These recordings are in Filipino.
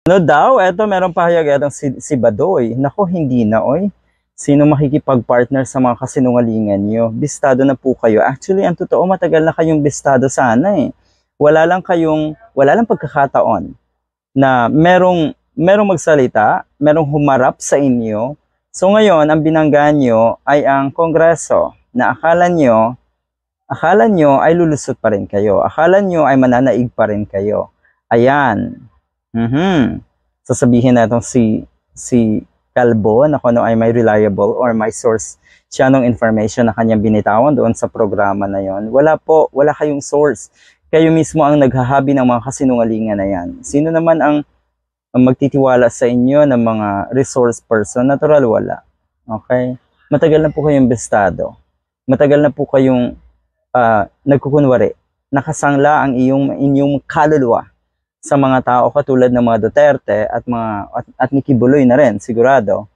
Ano daw? Eto, meron pahayag etong si Badoy. Nako, hindi na, oy. Sino makikipag-partner sa mga kasinungalingan nyo? Bistado na po kayo. Actually, ang totoo, matagal na kayong bistado sana eh. Wala lang pagkakataon na merong magsalita, merong humarap sa inyo. So ngayon, ang binangga nyo ay ang Kongreso na akala nyo ay lulusot pa rin kayo. Akala nyo ay mananaig pa rin kayo. Ayan. Sasabihin na itong si Calvo na kung ano ay may reliable or may source siya ng information na kanyang binitawan doon sa programa na yon. Wala kayong source. Kayo mismo ang naghahabi ng mga kasinungalingan na yan. Sino naman ang magtitiwala sa inyo ng mga resource person? Natural, wala. Okay? Matagal na po kayong bestado. Matagal na po kayong nagkukunwari. Nakasangla ang inyong kaluluwa sa mga tao katulad ng mga Duterte at ni Kibuloy na rin, sigurado.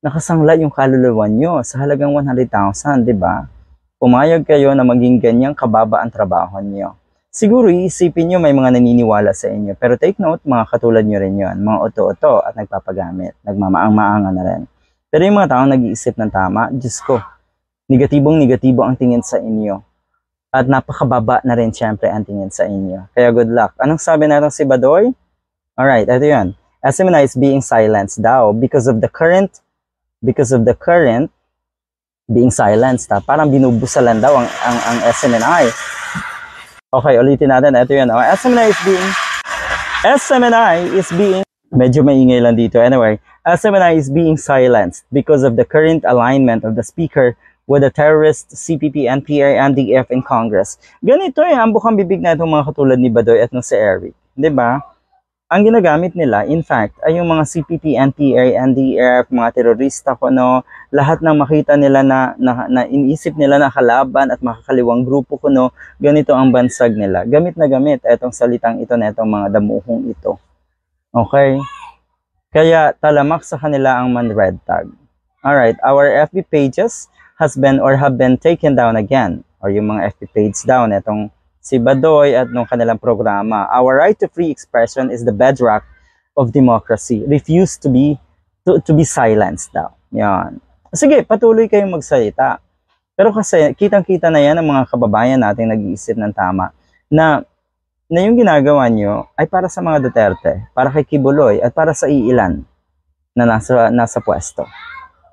Nakasangla yung kaluluwa nyo sa halagang 100,000, di ba? Pumayag kayo na maging ganyang kababa ang trabaho nyo. Siguro iisipin nyo may mga naniniwala sa inyo. Pero take note, mga katulad nyo rin yun. Mga oto-oto at nagpapagamit. Nagmamaang-maangan na rin. Pero yung mga taong nag-iisip ng tama, Diyos ko, negatibong-negatibo ang tingin sa inyo. At napakababa na rin syempre ang tingin sa inyo. Kaya good luck. Anong sabi natin si Badoy? Alright, ito yun. SMNI is being silenced daw because of the current being silenced. Parang binubusalan daw ang SMNI. Okay, ulitin natin. Ito yun. SMNI is being medyo maingay lang dito. Anyway, SMNI is being silenced because of the current alignment of the speaker with the terrorist CPP, NPA, NDF in Congress. Ganito ang bukang bibig na itong mga katulad ni Badoy at si Eric. Diba? Ang ginagamit nila, in fact, ay yung mga CPP, NPA, NDF, mga terorista lahat ng makita nila na iniisip nila na kalaban at makakaliwang grupo ganito ang bansag nila. Gamit na gamit itong salitang ito na itong mga damuhong ito. Okay? Kaya talamak sa kanila ang man-red tag. Alright, our FB pages have been taken down again, or yung mga FB page down, itong si Badoy at nung kanilang programa. Our right to free expression is the bedrock of democracy. Refuse to be silenced daw. Yan. Sige, patuloy kayong magsalita. Pero kasi kitang-kita na yan ang mga kababayan nating nag-iisip ng tama na yung ginagawa nyo ay para sa mga Duterte, para kay Kibuloy at para sa iilan na nasa pwesto.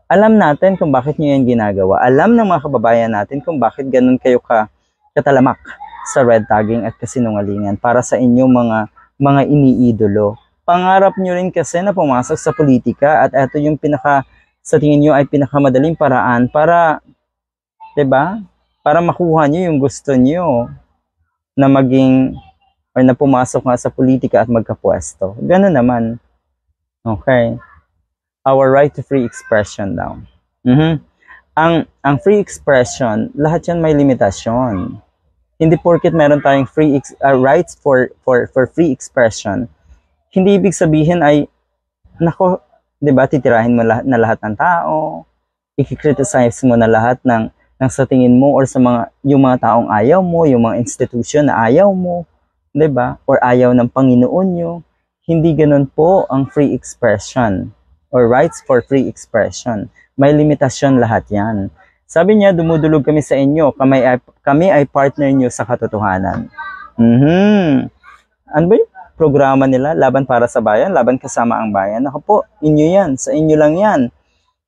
Alam natin kung bakit nyo yan ginagawa. Alam ng mga kababayan natin kung bakit ganun kayo katalamak sa red tagging at kasinungalingan para sa inyong mga iniidolo. Pangarap nyo rin kasi na pumasok sa politika at ito yung sa tingin nyo ay pinakamadaling paraan para, diba? Para makuha nyo yung gusto nyo na maging or na pumasok nga sa politika at magkapwesto. Ganun naman. Okay. Our right to free expression daw. Ang free expression, lahat yan may limitasyon. Hindi porket meron tayong rights for free expression, hindi ibig sabihin ay, nako, di ba, titirahin mo na lahat ng tao, i-criticize mo na lahat ng sa tingin mo or sa yung mga taong ayaw mo, yung mga institution na ayaw mo, di ba, or ayaw ng Panginoon nyo. Hindi ganun po ang free expression or rights for free expression. May limitasyon lahat yan. Sabi niya, dumudulog kami sa inyo, kami ay partner nyo sa katotohanan. Ano ba yung programa nila? Laban para sa bayan, laban kasama ang bayan. Ako po, inyo yan, sa inyo lang yan.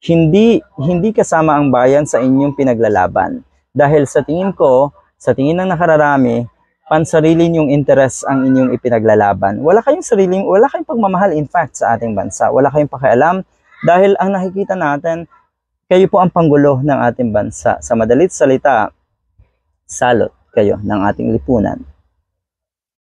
Hindi kasama ang bayan sa inyong pinaglalaban. Dahil sa tingin ng nakararami, pansarili yung interes ang inyong ipinaglalaban. Wala kayong pagmamahal in fact sa ating bansa. Wala kayong pakialam dahil ang nakikita natin, kayo po ang panggulo ng ating bansa. Sa madalit salita, salot kayo ng ating lipunan.